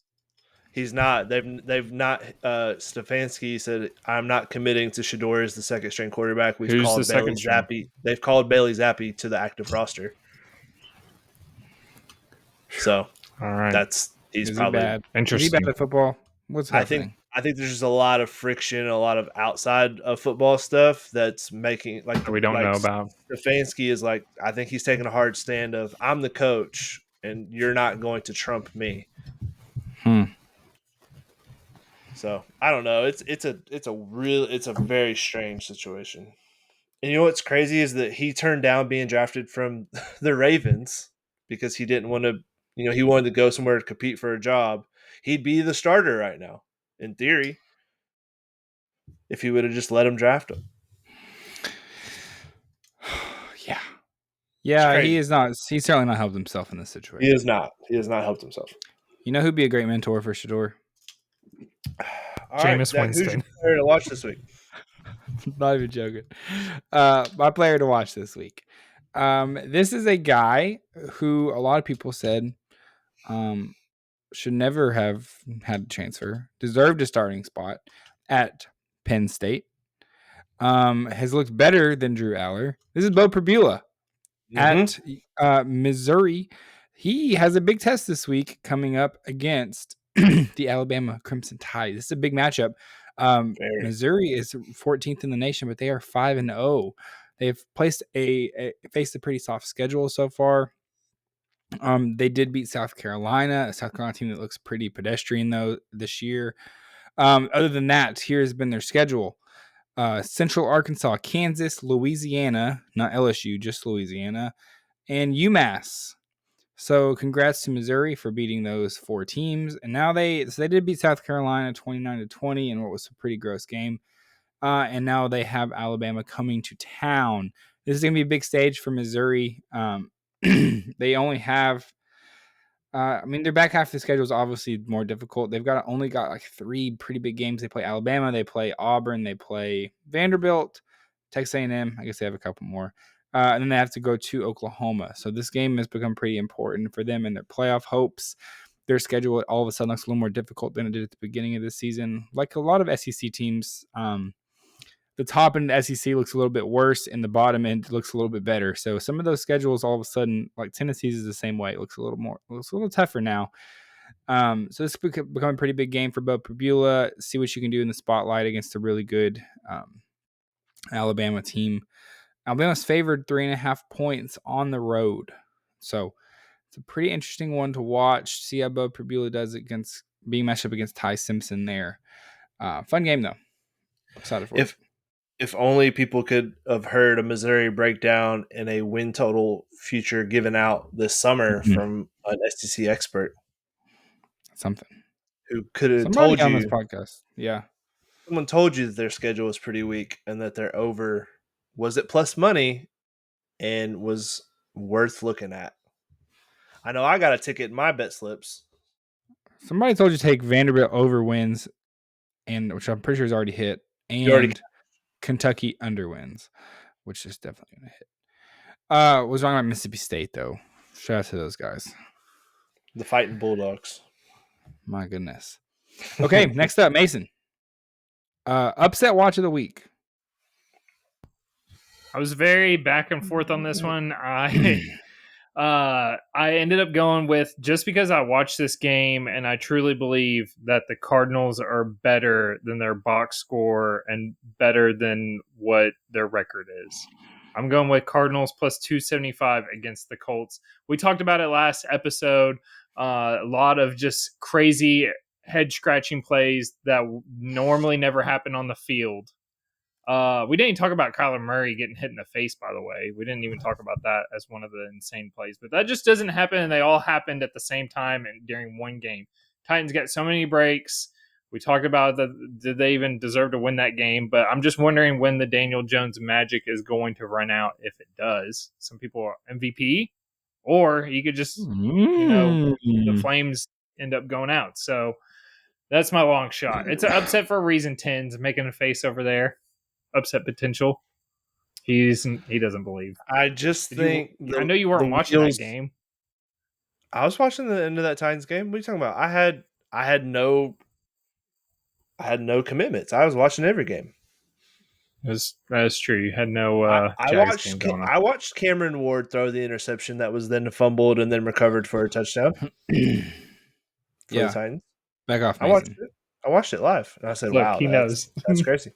He's not. They've not. Stefanski said, "I'm not committing to Shador as the second string quarterback." We've called Bailey Zappi. They've called Bailey Zappi to the active roster. So, all right, he's probably bad. Interesting. Is he bad at football? What's happening? I think there's just a lot of friction, a lot of outside of football stuff that's making we don't know about. Stefanski is like, I think he's taking a hard stand of, I'm the coach and you're not going to trump me. So I don't know. It's a very strange situation. And you know what's crazy is that he turned down being drafted from the Ravens because he didn't want to. He wanted to go somewhere to compete for a job. He'd be the starter right now, in theory, if he would have just let him draft him. Yeah, he is not. He's certainly not helped himself in this situation. He is not. He has not helped himself. You know who'd be a great mentor for Shador? Jameis Winston. Who's your player to watch this week? Not even joking. My player to watch this week. This is a guy who a lot of people said should never have had a transfer, deserved a starting spot at Penn State. Has looked better than Drew Aller. This is Bo Perbula at Missouri. He has a big test this week coming up against the Alabama Crimson Tide. This is a big matchup. Missouri is 14th in the nation, but they are 5-0. They've faced a pretty soft schedule so far. They did beat South Carolina, a South Carolina team that looks pretty pedestrian though this year. Other than that, here has been their schedule. Central Arkansas, Kansas, Louisiana, not LSU, just Louisiana, and UMass. So congrats to Missouri for beating those 4 teams. And now they did beat South Carolina 29-20 in what was a pretty gross game. And now they have Alabama coming to town. This is going to be a big stage for Missouri. They only have their back half of the schedule is obviously more difficult. They've only got like 3 pretty big games. They play Alabama, they play Auburn, they play Vanderbilt, Texas A&M. I guess they have a couple more. And then they have to go to Oklahoma. So this game has become pretty important for them and their playoff hopes. Their schedule all of a sudden looks a little more difficult than it did at the beginning of the season. Like a lot of SEC teams, the top end of the SEC looks a little bit worse and the bottom end looks a little bit better. So some of those schedules all of a sudden, like Tennessee's is the same way. It looks a little tougher now. So this is becoming a pretty big game for Bo Perbula. See what you can do in the spotlight against a really good Alabama team. Alabama's favored 3.5 points on the road. So it's a pretty interesting one to watch. See how Bo Perbula does against being matched up against Ty Simpson there. Fun game though. Excited for it. If only people could have heard a Missouri breakdown and a win total future given out this summer from an SEC expert. Something. Who could have Somebody told on you this podcast. Yeah. Someone told you that their schedule was pretty weak and that their over was at plus money and was worth looking at. I know I got a ticket in my bet slips. Somebody told you to take Vanderbilt over wins, and which I'm pretty sure is already hit, and Kentucky under wins, which is definitely going to hit. Was wrong about Mississippi State though. Shout out to those guys. The Fighting Bulldogs. My goodness. Okay, next up, Mason. Upset watch of the week. I was very back and forth on this one. I ended up going with, just because I watched this game and I truly believe that the Cardinals are better than their box score and better than what their record is. I'm going with Cardinals plus 275 against the Colts. We talked about it last episode. A lot of just crazy head-scratching plays that normally never happen on the field. We didn't even talk about Kyler Murray getting hit in the face, by the way. We didn't even talk about that as one of the insane plays. But that just doesn't happen, and they all happened at the same time and during one game. Titans got so many breaks. We talked about did they even deserve to win that game? But I'm just wondering when the Daniel Jones magic is going to run out, if it does. Some people are MVP, or you could just, the Flames end up going out. So that's my long shot. It's an upset for a reason. 10's making a face over there. Upset potential. He doesn't believe. I just think I know you weren't watching that game. I was watching the end of that Titans game. What are you talking about? I had no commitments. I was watching every game. That's true. You had no I watched Cameron Ward throw the interception that was then fumbled and then recovered for a touchdown. For the Titans. Back off, Mason. I watched it live and I said, wow, he knows. That's crazy.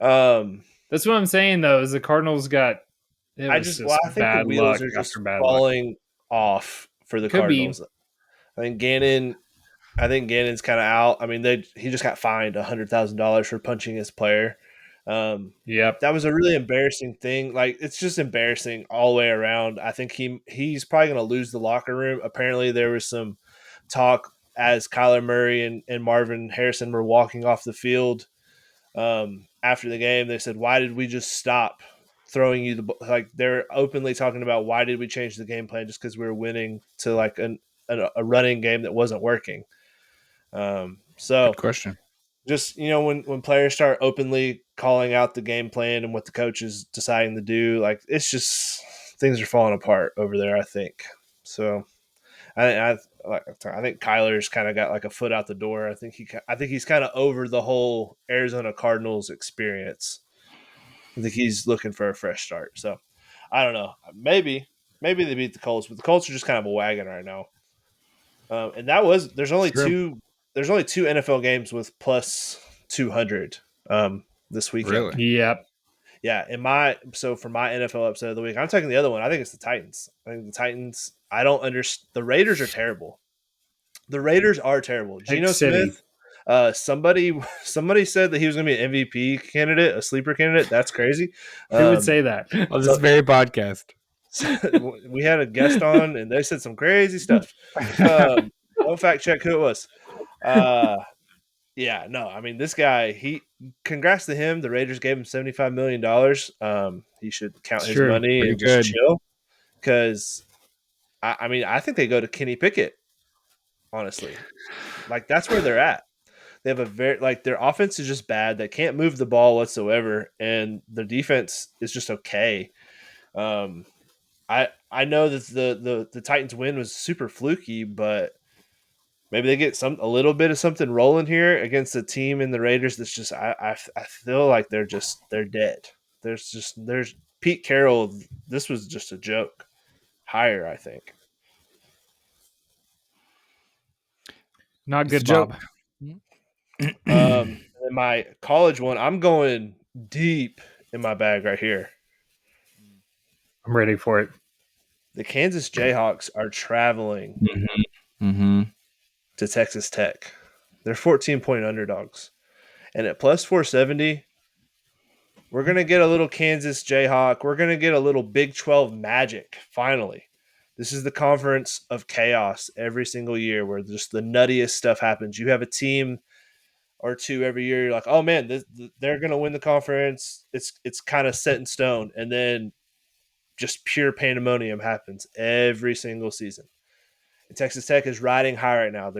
That's what I'm saying though, is the Cardinals got I think the wheels are just falling off for the Cardinals. I think Gannon's kind of out. I mean, he just got fined $100,000 for punching his player. That was a really embarrassing thing. Like, it's just embarrassing all the way around. I think he's probably going to lose the locker room. Apparently, there was some talk as Kyler Murray and Marvin Harrison were walking off the field after the game. They said, "Why did we just stop throwing you the ball?" Like, they're openly talking about why did we change the game plan just because we were winning to like a running game that wasn't working. So good question. just when players start openly calling out the game plan and what the coach is deciding to do, like it's just things are falling apart over there. I think so. I think Kyler's kind of got like a foot out the door. I think he's kind of over the whole Arizona Cardinals experience. I think he's looking for a fresh start. So I don't know. Maybe they beat the Colts, but the Colts are just kind of a wagon right now. And there's only two NFL games with plus 200 this weekend. Really? Yep. Yeah, for my NFL upset of the week, I'm taking the other one. I think it's the Titans. I think the Titans. I don't understand. The Raiders are terrible. The Raiders are terrible. Geno City. Smith. Somebody said that he was going to be an MVP candidate, a sleeper candidate. That's crazy. Who would say that? On this very podcast. We had a guest on, and they said some crazy stuff. Don't fact check who it was. Yeah, no, I mean this guy. Congrats to him. The Raiders gave him $75 million. He should count his money Pretty and good. just chill. Because I think they go to Kenny Pickett. Honestly, like that's where they're at. They have their offense is just bad. They can't move the ball whatsoever, and their defense is just okay. I know that the Titans win was super fluky, but maybe they get a little bit of something rolling here against a team in the Raiders that's just I feel like they're dead. There's Pete Carroll. This was just a joke. Hire, I think. Not good, It's a joke. Bob. In my college one, I'm going deep in my bag right here. I'm ready for it. The Kansas Jayhawks are traveling to Texas Tech. They're 14-point underdogs. And at plus 470, we're going to get a little Kansas Jayhawk. We're going to get a little Big 12 magic, finally. This is the conference of chaos every single year where just the nuttiest stuff happens. You have a team or two every year. You're like, oh, man, they're going to win the conference. It's kind of set in stone. And then just pure pandemonium happens every single season. And Texas Tech is riding high right now.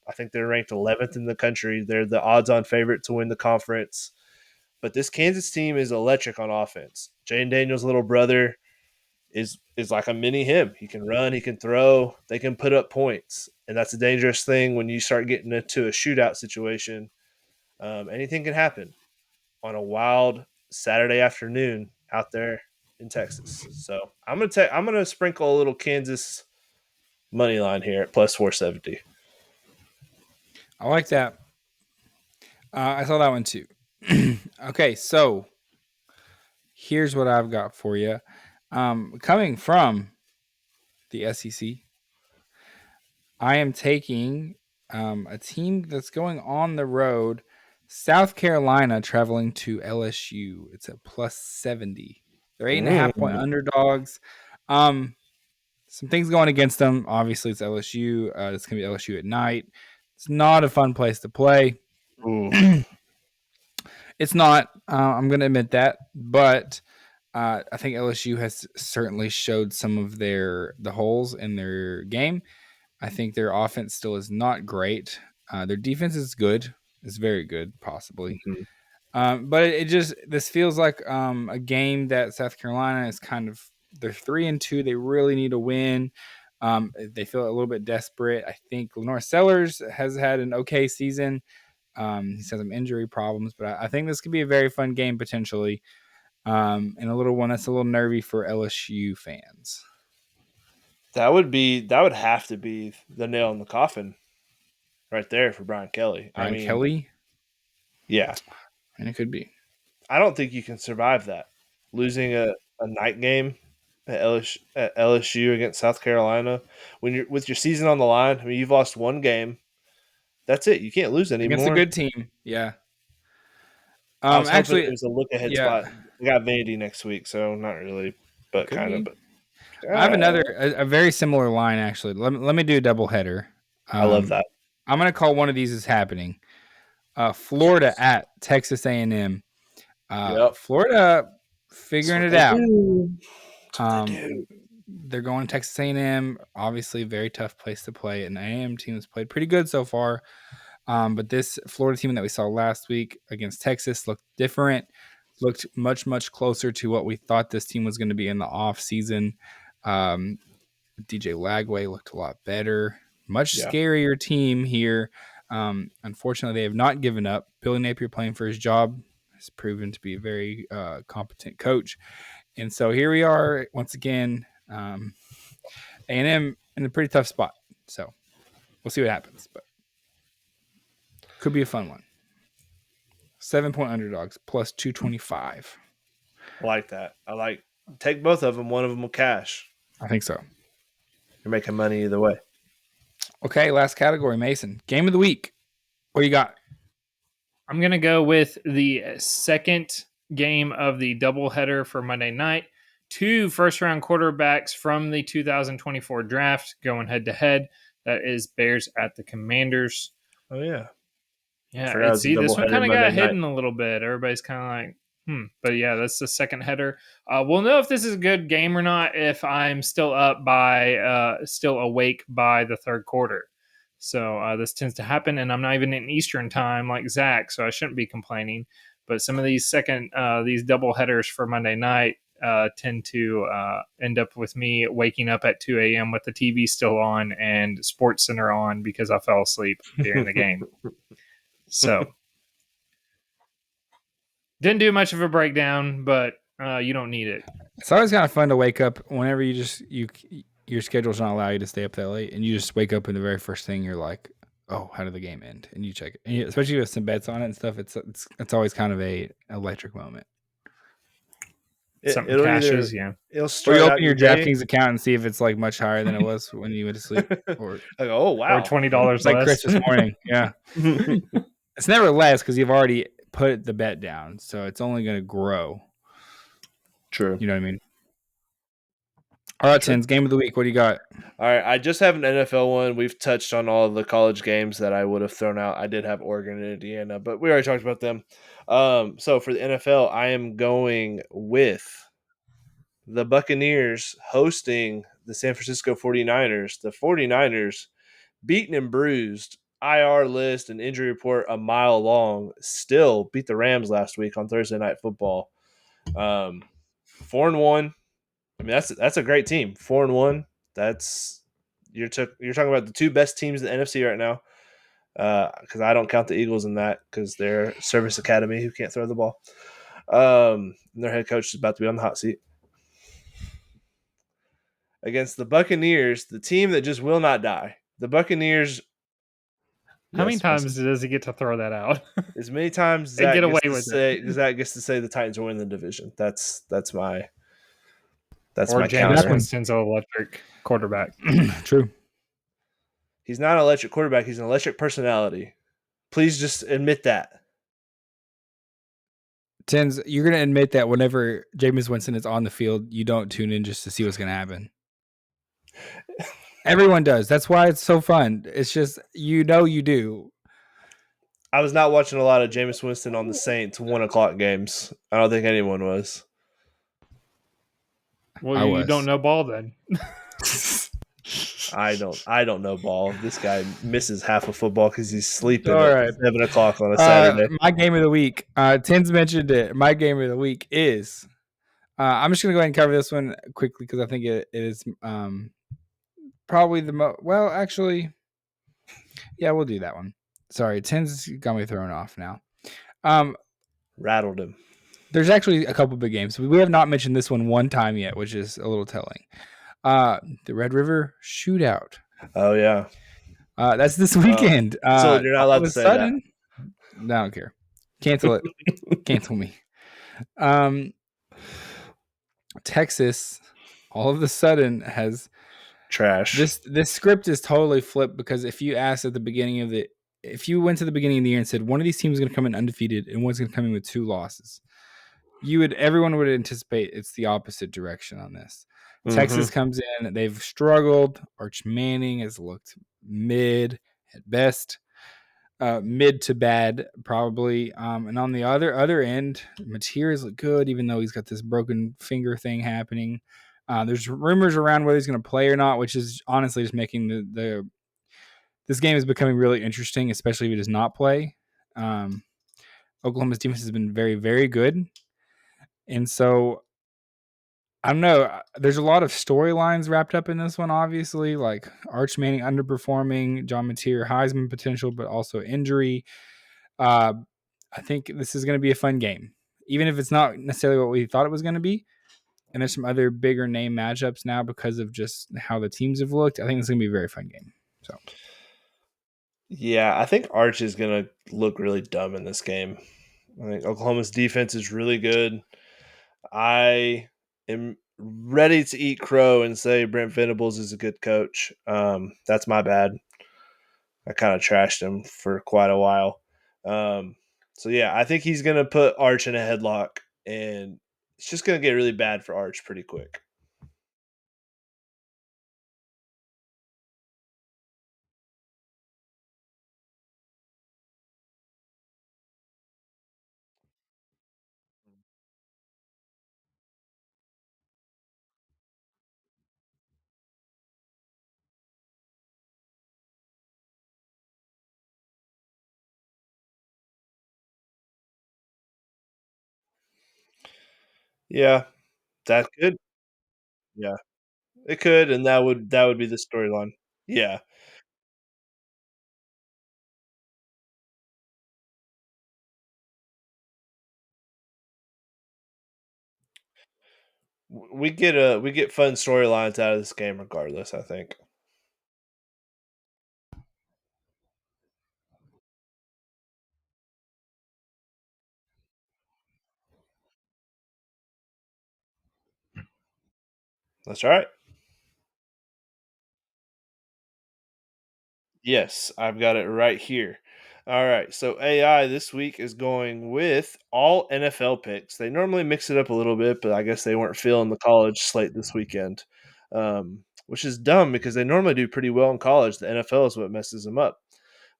I think they're ranked 11th in the country. They're the odds-on favorite to win the conference. But this Kansas team is electric on offense. Jane Daniels' little brother is like a mini him. He can run, he can throw, they can put up points. And that's a dangerous thing when you start getting into a shootout situation. Anything can happen on a wild Saturday afternoon out there in Texas. So I'm gonna sprinkle a little Kansas money line here at plus 470. I like that. I saw that one too. Okay, so here's what I've got for you. Coming from the SEC, I am taking a team that's going on the road. South Carolina traveling to LSU. It's at plus 70. They're 8.5-point underdogs. Some things going against them. Obviously, it's LSU. It's going to be LSU at night. It's not a fun place to play. It's not. I'm going to admit that. But I think LSU has certainly showed some of the holes in their game. I think their offense still is not great. Their defense is good. It's very good, possibly. But this feels like a game that South Carolina is kind of, they're 3-2. They really need to win. They feel a little bit desperate. I think Lenore Sellers has had an okay season. He's had some injury problems, but I think this could be a very fun game potentially. And a little one that's a little nervy for LSU fans. That would have to be the nail in the coffin right there for Brian Kelly. Kelly? Yeah. And it could be. I don't think you can survive that. Losing a night game at LSU against South Carolina when you're with your season on the line. I mean, you've lost one game. That's it. You can't lose anymore. Against a good team. Yeah. I was actually, hoping it was a look ahead spot. We got Vandy next week, so not really, but kind of. But I have a very similar line actually. Let me do a double header. I love that. I'm going to call one of these as happening. Florida at Texas A&M. Florida figuring it out. They're going to Texas A&M. Obviously, a very tough place to play. An A&M team that's played pretty good so far. But this Florida team that we saw last week against Texas looked different, looked much, much closer to what we thought this team was going to be in the offseason. DJ Lagway looked a lot better, much scarier team here. Unfortunately, they have not given up. Billy Napier playing for his job has proven to be a very competent coach. And so here we are once again, A&M in a pretty tough spot. So we'll see what happens, but could be a fun one. 7-point underdogs plus 225. I like that. Take both of them. One of them will cash. I think so. You're making money either way. Okay, last category, Mason. Game of the week. What you got? I'm going to go with the second game of the doubleheader for Monday night. 2 first-round quarterbacks from the 2024 draft going head-to-head. That is Bears at the Commanders. Oh, yeah. Yeah, see, this one kind of got hidden a little bit. Everybody's kind of like, But yeah, that's the second header. We'll know if this is a good game or not if I'm still awake by the third quarter. So this tends to happen, and I'm not even in Eastern time like Zach, so I shouldn't be complaining. But some of these these double headers for Monday night tend to end up with me waking up at 2 a.m. with the TV still on and Sports Center on because I fell asleep during the game. So didn't do much of a breakdown, but you don't need it. It's always kind of fun to wake up whenever your schedule's not allow you to stay up that late, and you just wake up and the very first thing you're like, oh, how did the game end? And you check it, and especially with some bets on it and stuff. It's always kind of a electric moment. Something cashes, yeah. It'll start. Or you open your DraftKings account and see if it's like much higher than it was when you went to sleep, or oh wow, or $20 like less. Christmas morning. Yeah, it's never less because you've already put the bet down, so it's only going to grow. True. You know what I mean? All right, Tins, game of the week. What do you got? All right, I just have an NFL one. We've touched on all of the college games that I would have thrown out. I did have Oregon and Indiana, but we already talked about them. So for the NFL, I am going with the Buccaneers hosting the San Francisco 49ers. The 49ers, beaten and bruised, IR list and injury report a mile long, still beat the Rams last week on Thursday Night Football. 4-1. I mean, that's a great team. 4-1. That's you're talking about the two best teams in the NFC right now. Because I don't count the Eagles in that because they're service academy who can't throw the ball. And their head coach is about to be on the hot seat against the Buccaneers, the team that just will not die. The Buccaneers. How many times does he get to throw that out? As many times Zach get away with it. Zach gets to say the Titans will win the division. That's my. That's or my James counter. Winston's an electric quarterback. True. He's not an electric quarterback. He's an electric personality. Please just admit that. Tins, you're going to admit that whenever Jameis Winston is on the field, you don't tune in just to see what's going to happen. Everyone does. That's why it's so fun. It's just, you do. I was not watching a lot of Jameis Winston on the Saints 1:00 games. I don't think anyone was. Well, you don't know ball then. I don't know ball. This guy misses half of football because he's sleeping All at right. 7:00 on a Saturday. My game of the week. Tins mentioned it. My game of the week is. I'm just gonna go ahead and cover this one quickly because I think it is probably the most. Well, actually, yeah, we'll do that one. Sorry, Tins got me thrown off now. Rattled him. There's actually a couple big games. We have not mentioned this one time yet, which is a little telling. The Red River Shootout. Oh yeah, that's this weekend. So you're not allowed to say that. No, I don't care. Cancel it. Cancel me. Texas, all of a sudden has trash. This script is totally flipped because if you asked at the beginning of if you went to the beginning of the year and said one of these teams is going to come in undefeated and one's going to come in with 2 losses, everyone would anticipate it's the opposite direction on this. Mm-hmm. Texas comes in, they've struggled. Arch Manning has looked mid at best, mid to bad probably. And on the other end, Mateer's look good, even though he's got this broken finger thing happening. There's rumors around whether he's going to play or not, which is honestly just making the this game is becoming really interesting, especially if he does not play. Oklahoma's defense has been very, very good. And so I don't know. There's a lot of storylines wrapped up in this one, obviously, like Arch Manning underperforming, John Mateer Heisman potential, but also injury. I think this is going to be a fun game, even if it's not necessarily what we thought it was going to be. And there's some other bigger name matchups now because of just how the teams have looked. I think it's going to be a very fun game. So, Yeah, I think Arch is going to look really dumb in this game. I think Oklahoma's defense is really good. I am ready to eat crow and say Brent Venables is a good coach. That's my bad. I kind of trashed him for quite a while. So yeah, I think he's going to put Arch in a headlock, and it's just going to get really bad for Arch pretty quick. Yeah, that could. Yeah, it could, and that would be the storyline. Yeah, we get fun storylines out of this game regardless. I think that's all right. Yes, I've got it right here. All right, so AI this week is going with all NFL picks. They normally mix it up a little bit, but I guess they weren't feeling the college slate this weekend, which is dumb because they normally do pretty well in college. The NFL is what messes them up.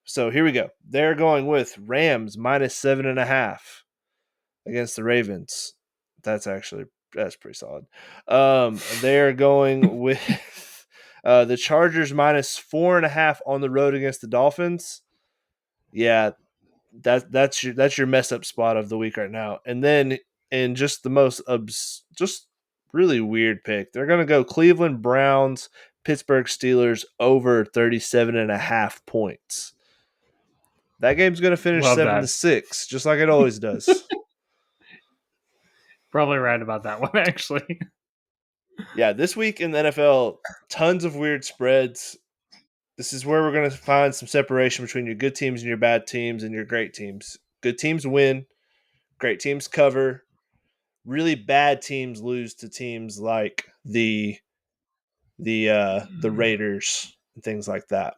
So here we go. They're going with Rams minus 7.5 against the Ravens. That's pretty solid. They're going with the Chargers minus 4.5 on the road against the Dolphins. Yeah, that's your mess up spot of the week right now. And then in just the most just really weird pick, they're gonna go Cleveland Browns, Pittsburgh Steelers over 37.5 points. That game's gonna finish Love 7 to that. 6, just like it always does. Probably right about that one, actually. Yeah, this week in the NFL, tons of weird spreads. This is where we're going to find some separation between your good teams and your bad teams and your great teams. Good teams win, great teams cover. Really bad teams lose to teams like the Raiders and things like that.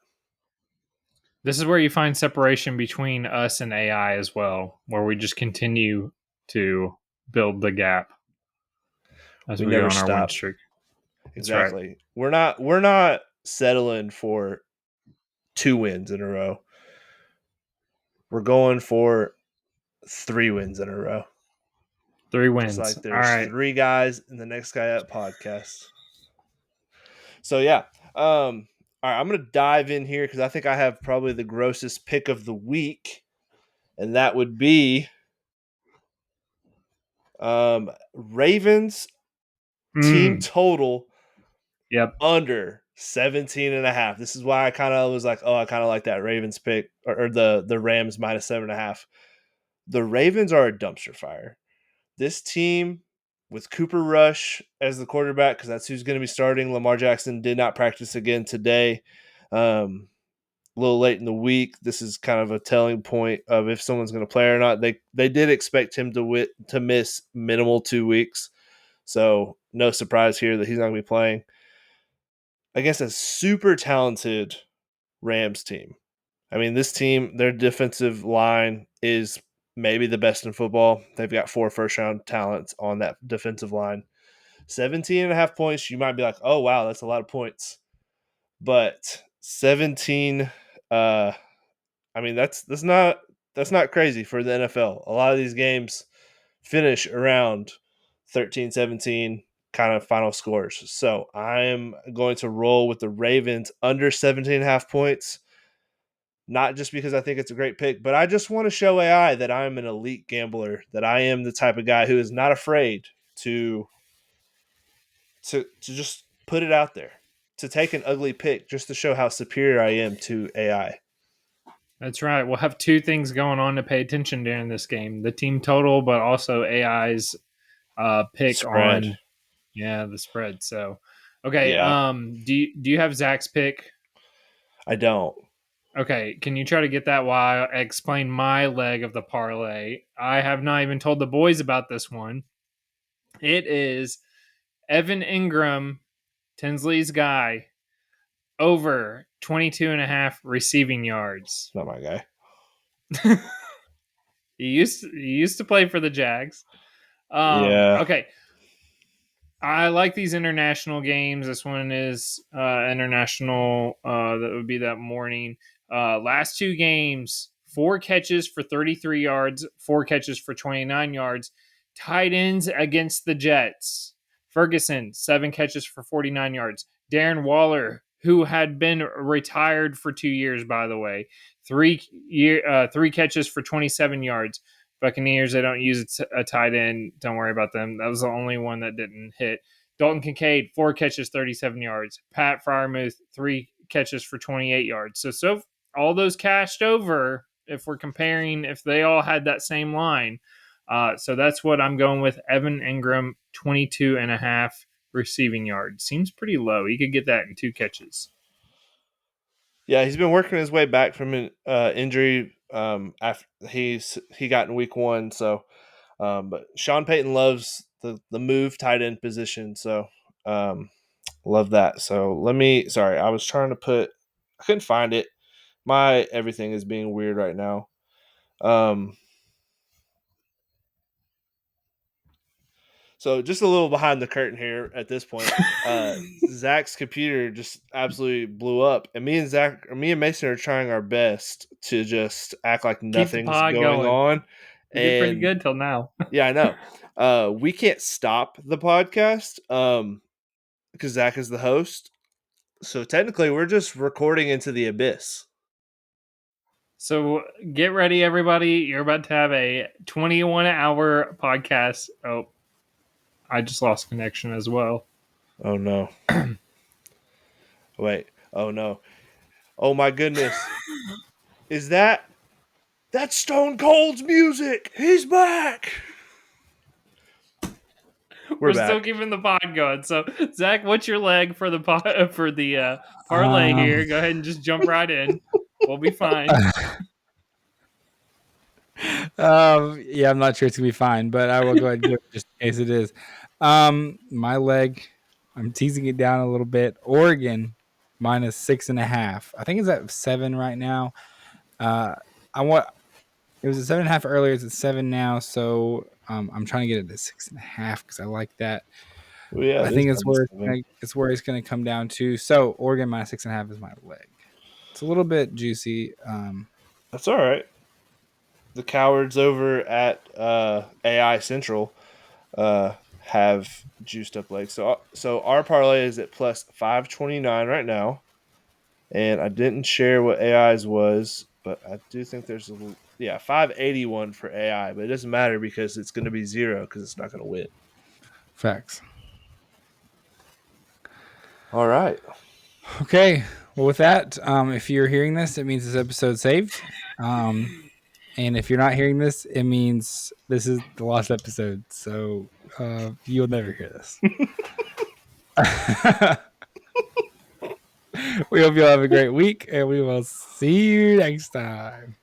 This is where you find separation between us and AI as well, where we just continue to build the gap as We we go never on our win stop. streak. That's right. Exactly. We're not settling for 2 wins in a row. We're going for 3 wins in a row. 3 Just wins. like All there's right. 3 guys in the Next Guy Up podcast. So yeah, all right, I'm gonna dive in here because I think I have probably the grossest pick of the week, and that would be Ravens team total Yep. under 17.5. This is why I kind of was like, oh, I kind of like that Ravens pick or the Rams minus 7.5. The Ravens are a dumpster fire. This team with Cooper Rush as the quarterback, because that's who's going to be starting. Lamar Jackson did not practice again today. A little late in the week. This is kind of a telling point of if someone's going to play or not. They did expect him to miss minimal 2 weeks, so no surprise here that he's not going to be playing against a super talented Rams team. I mean, this team, their defensive line is maybe the best in football. They've got 4 first round talents on that defensive line. 17.5 points, you might be like, oh, wow, that's a lot of points. But 17, I mean, that's not crazy for the NFL. A lot of these games finish around 13-17 kind of final scores. So I am going to roll with the Ravens under 17.5 points. not just because I think it's a great pick, but I just want to show AI that I'm an elite gambler, that I am the type of guy who is not afraid to just put it out there, to take an ugly pick just to show how superior I am to AI. That's right. We'll have two things going on to pay attention during this game: the team total, but also AI's pick Spread. on the spread. So, okay. Yeah. Do you have Zach's pick? I don't. Okay, can you try to get that while I explain my leg of the parlay? I have not even told the boys about this one. It is Evan Ingram, Tinsley's guy, over 22.5 receiving yards. Not my guy. He used to play for the Jags. Yeah. Okay. I like these international games. This one is international. That would be that morning. Last two games, 4 catches for 33 yards, 4 catches for 29 yards. Tight ends against the Jets. Ferguson, 7 catches for 49 yards. Darren Waller, who had been retired for 2 years, by the way, 3 catches for 27 yards. Buccaneers, they don't use a tight end. Don't worry about them. That was the only one that didn't hit. Dalton Kincaid, 4 catches, 37 yards. Pat Freiermuth, 3 catches for 28 yards. So all those cashed over if we're comparing, if they all had that same line. So that's what I'm going with. Evan Ingram, 22.5 receiving yards. Seems pretty low. He could get that in 2 catches. Yeah, he's been working his way back from an injury after he got in week 1. So, but Sean Payton loves the move tight end position. So, love that. So I was trying to I couldn't find it. My everything is being weird right now. So just a little behind the curtain here at this point. Zach's computer just absolutely blew up, and me and Mason are trying our best to just act like nothing's going on. We did pretty good till now. Yeah, I know. We can't stop the podcast because Zach is the host. So technically, we're just recording into the abyss. So get ready, everybody. You're about to have a 21-hour podcast. Oh, I just lost connection as well. Oh, no. Wait. Oh, no. Oh, my goodness. Is that's Stone Cold's music? He's back. We're back. Still keeping the pod going. So, Zach, what's your leg for the parlay here? Go ahead and just jump right in. We'll be fine. Yeah, I'm not sure it's gonna be fine, but I will go ahead and do it just in case it is. My leg, I'm teasing it down a little bit. Oregon minus 6.5. I think it's at 7 right now. It was at 7.5 earlier. It's at 7 now, so I'm trying to get it to 6.5 because I like that. Well, yeah, I think it's where it's going to come down to. So Oregon minus 6.5 is my leg. It's a little bit juicy. That's all right. The cowards over at AI Central have juiced up legs. So our parlay is at plus 529 right now, and I didn't share what AI's was, but I do think there's 581 for AI, but it doesn't matter because it's going to be 0 because it's not going to win. Facts. All right. Okay. Well, with that, if you're hearing this, it means this episode's saved. And if you're not hearing this, it means this is the last episode. So you'll never hear this. We hope you'll have a great week, and we will see you next time.